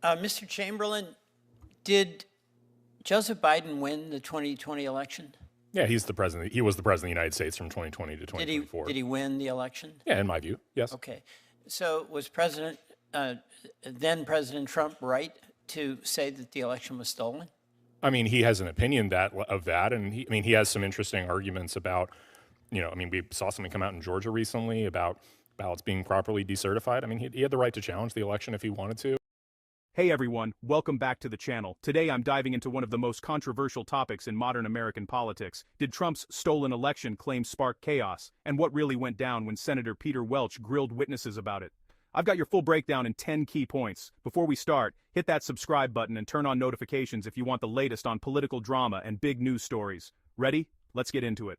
Mr. Chamberlain, did Joseph Biden win the 2020 election? Yeah, he's the president. He was the president of the United States from 2020 to 2024. Did he win the election? Yeah, in my view, yes. Okay. So was then President Trump right to say that the election was stolen? I mean, he has an opinion of that, and he has some interesting arguments about, we saw something come out in Georgia recently about ballots being properly decertified. I mean, he had the right to challenge the election if he wanted to. Hey everyone, welcome back to the channel. Today I'm diving into one of the most controversial topics in modern American politics. Did Trump's stolen election claim spark chaos? And what really went down when Senator Peter Welch grilled witnesses about it? I've got your full breakdown in 10 key points. Before we start, hit that subscribe button and turn on notifications if you want the latest on political drama and big news stories. Ready? Let's get into it.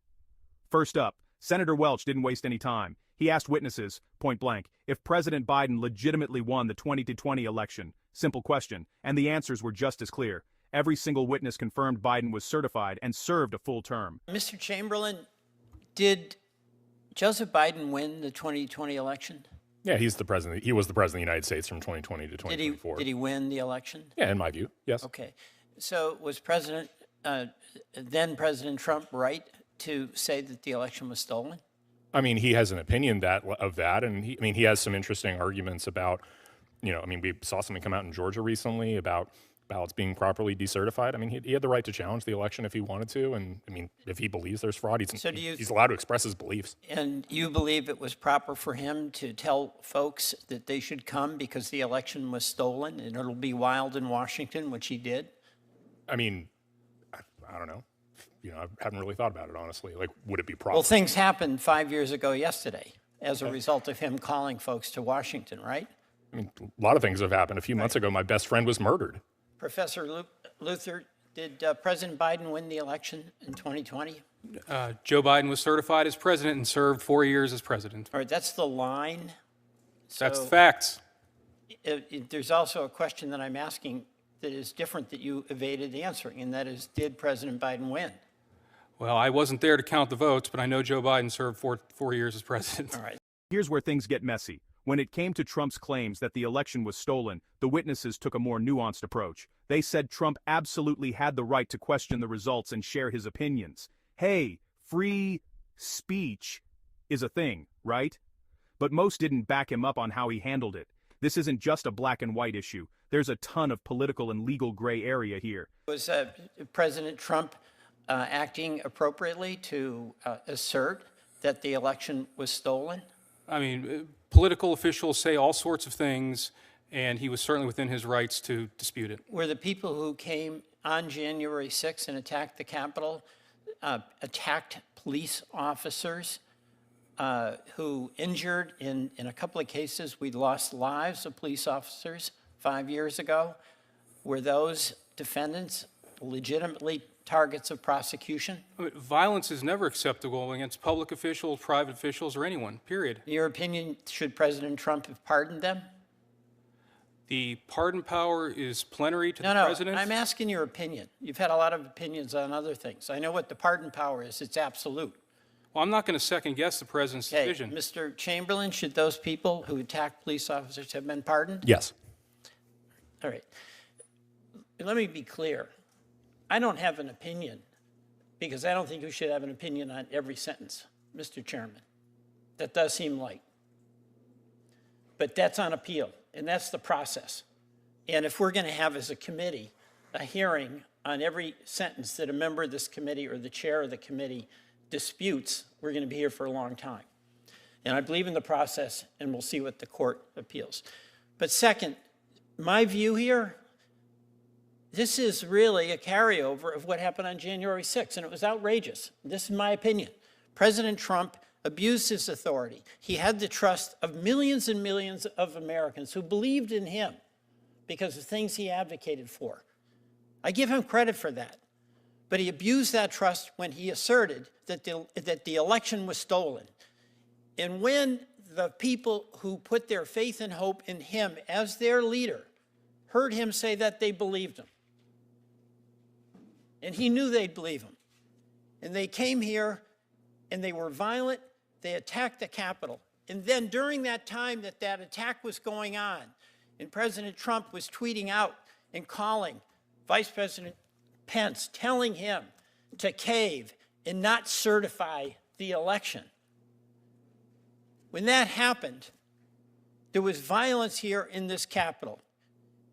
First up, Senator Welch didn't waste any time. He asked witnesses, point blank, if President Biden legitimately won the 2020 election. Simple question, and the answers were just as clear. Every single witness confirmed Biden was certified and served a full term. Mr. Chamberlain, did Joseph Biden win the 2020 election? Yeah, he's the president. He was the president of the United States from 2020 to 2024. Did he win the election? Yeah, in my view, yes. Okay. So was then President Trump right to say that the election was stolen? I mean, he has an opinion of that, and he has some interesting arguments about, we saw something come out in Georgia recently about ballots being properly decertified. I mean, he had the right to challenge the election if he wanted to, and if he believes there's fraud, he's allowed to express his beliefs. And you believe it was proper for him to tell folks that they should come because the election was stolen and it'll be wild in Washington, which he did? I mean, I don't know. I haven't really thought about it, honestly. Like, would it be proper? Well, things happened 5 years ago yesterday as a result of him calling folks to Washington, right? I mean, a lot of things have happened. A few months ago, my best friend was murdered. Professor Luther, did President Biden win the election in 2020? Joe Biden was certified as president and served 4 years as president. All right, that's the line. That's the facts. There's also a question that I'm asking that is different that you evaded answering, and that is, did President Biden win? Well, I wasn't there to count the votes, but I know Joe Biden served four years as president. All right. Here's where things get messy. When it came to Trump's claims that the election was stolen, the witnesses took a more nuanced approach. They said Trump absolutely had the right to question the results and share his opinions. Hey, free speech is a thing, right? But most didn't back him up on how he handled it. This isn't just a black and white issue. There's a ton of political and legal gray area here. Was President Trump acting appropriately to assert that the election was stolen? I mean, political officials say all sorts of things, and he was certainly within his rights to dispute it. Were the people who came on January 6th and attacked the Capitol, attacked police officers who injured, in a couple of cases, we lost lives of police officers 5 years ago? Were those defendants legitimately targets of prosecution? I mean, violence is never acceptable against public officials, private officials, or anyone, period. In your opinion, should President Trump have pardoned them? The pardon power is plenary to the president. No, I'm asking your opinion. You've had a lot of opinions on other things. I know what the pardon power is. It's absolute. Well, I'm not going to second guess the president's decision. Mr. Chamberlain, should those people who attacked police officers have been pardoned? Yes. All right. Let me be clear. I don't have an opinion because I don't think you should have an opinion on every sentence, Mr. Chairman. That does seem light. But that's on appeal, and that's the process. And if we're going to have, as a committee, a hearing on every sentence that a member of this committee or the chair of the committee disputes, we're going to be here for a long time. And I believe in the process, and we'll see what the court appeals. But second, my view here, this is really a carryover of what happened on January 6th, and it was outrageous. This is my opinion. President Trump abused his authority. He had the trust of millions and millions of Americans who believed in him because of things he advocated for. I give him credit for that. But he abused that trust when he asserted that the election was stolen. And when the people who put their faith and hope in him as their leader heard him say that, they believed him. And he knew they'd believe him. And they came here, and they were violent. They attacked the Capitol. And then during that time that attack was going on, and President Trump was tweeting out and calling Vice President Pence, telling him to cave and not certify the election. When that happened, there was violence here in this Capitol.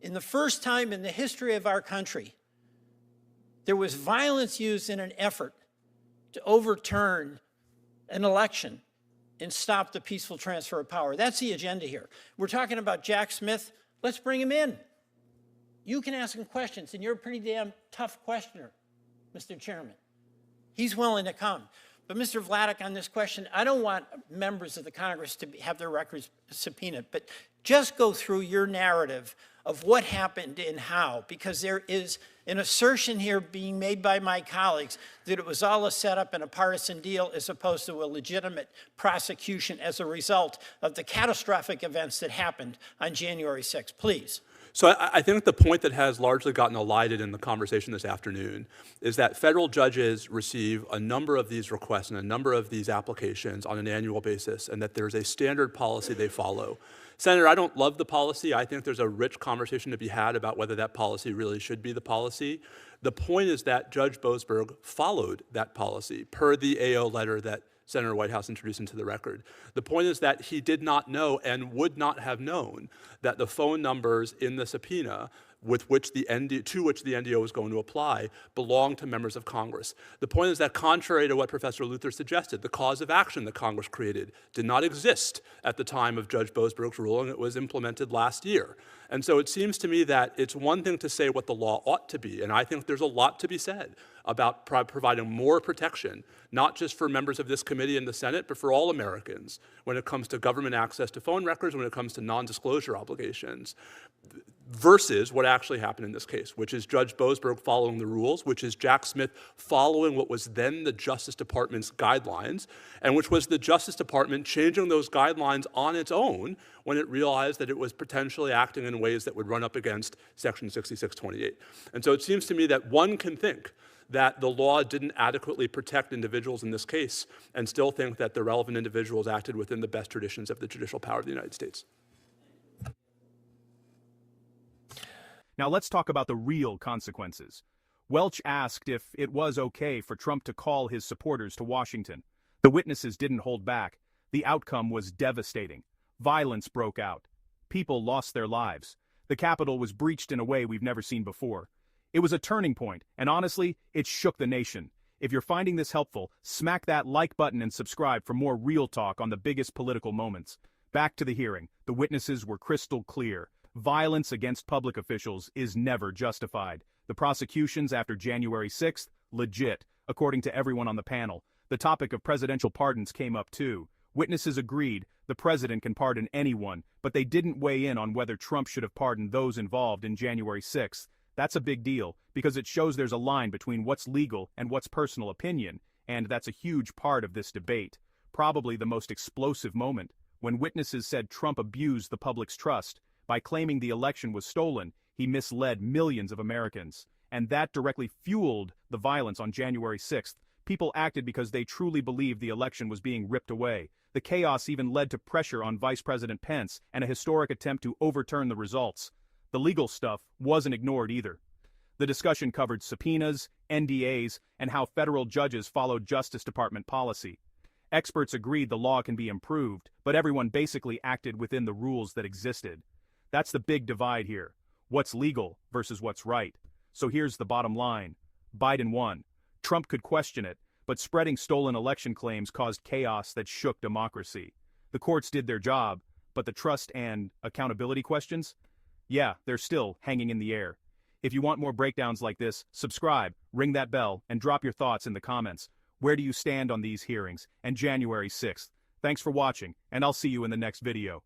In the first time in the history of our country, there was violence used in an effort to overturn an election and stop the peaceful transfer of power. That's the agenda here. We're talking about Jack Smith. Let's bring him in. You can ask him questions, and you're a pretty damn tough questioner, Mr. Chairman. He's willing to come. But Mr. Vladeck, on this question, I don't want members of the Congress to have their records subpoenaed, but just go through your narrative of what happened and how, because there is an assertion here being made by my colleagues that it was all a setup and a partisan deal as opposed to a legitimate prosecution as a result of the catastrophic events that happened on January 6th. Please. So I think the point that has largely gotten elided in the conversation this afternoon is that federal judges receive a number of these requests and a number of these applications on an annual basis, and that there's a standard policy they follow. Senator, I don't love the policy. I think there's a rich conversation to be had about whether that policy really should be the policy. The point is that Judge Boasberg followed that policy per the AO letter that Senator Whitehouse introduced into the record. The point is that he did not know and would not have known that the phone numbers in the subpoena to which the NDO was going to apply belonged to members of Congress. The point is that contrary to what Professor Luther suggested, the cause of action that Congress created did not exist at the time of Judge Boasberg's ruling. It was implemented last year. And so it seems to me that it's one thing to say what the law ought to be, and I think there's a lot to be said about providing more protection, not just for members of this committee and the Senate, but for all Americans when it comes to government access to phone records, when it comes to non-disclosure obligations, versus what actually happened in this case, which is Judge Boasberg following the rules, which is Jack Smith following what was then the Justice Department's guidelines, and which was the Justice Department changing those guidelines on its own when it realized that it was potentially acting in ways that would run up against Section 6628. And so it seems to me that one can think that the law didn't adequately protect individuals in this case and still think that the relevant individuals acted within the best traditions of the judicial power of the United States. Now let's talk about the real consequences. Welch asked if it was okay for Trump to call his supporters to Washington. The witnesses didn't hold back. The outcome was devastating. Violence broke out. People lost their lives. The Capitol was breached in a way we've never seen before. It was a turning point, and honestly, it shook the nation. If you're finding this helpful, smack that like button and subscribe for more real talk on the biggest political moments. Back to the hearing. The witnesses were crystal clear. Violence against public officials is never justified. The prosecutions after January 6th, legit, according to everyone on the panel. The topic of presidential pardons came up too. Witnesses agreed the president can pardon anyone, but they didn't weigh in on whether Trump should have pardoned those involved in January 6th. That's a big deal, because it shows there's a line between what's legal and what's personal opinion, and that's a huge part of this debate. Probably the most explosive moment, when witnesses said Trump abused the public's trust. By claiming the election was stolen, he misled millions of Americans. And that directly fueled the violence on January 6th. People acted because they truly believed the election was being ripped away. The chaos even led to pressure on Vice President Pence and a historic attempt to overturn the results. The legal stuff wasn't ignored either. The discussion covered subpoenas, NDAs, and how federal judges followed Justice Department policy. Experts agreed the law can be improved, but everyone basically acted within the rules that existed. That's the big divide here. What's legal versus what's right. So here's the bottom line. Biden won. Trump could question it, but spreading stolen election claims caused chaos that shook democracy. The courts did their job, but the trust and accountability questions? Yeah, they're still hanging in the air. If you want more breakdowns like this, subscribe, ring that bell, and drop your thoughts in the comments. Where do you stand on these hearings and January 6th? Thanks for watching, and I'll see you in the next video.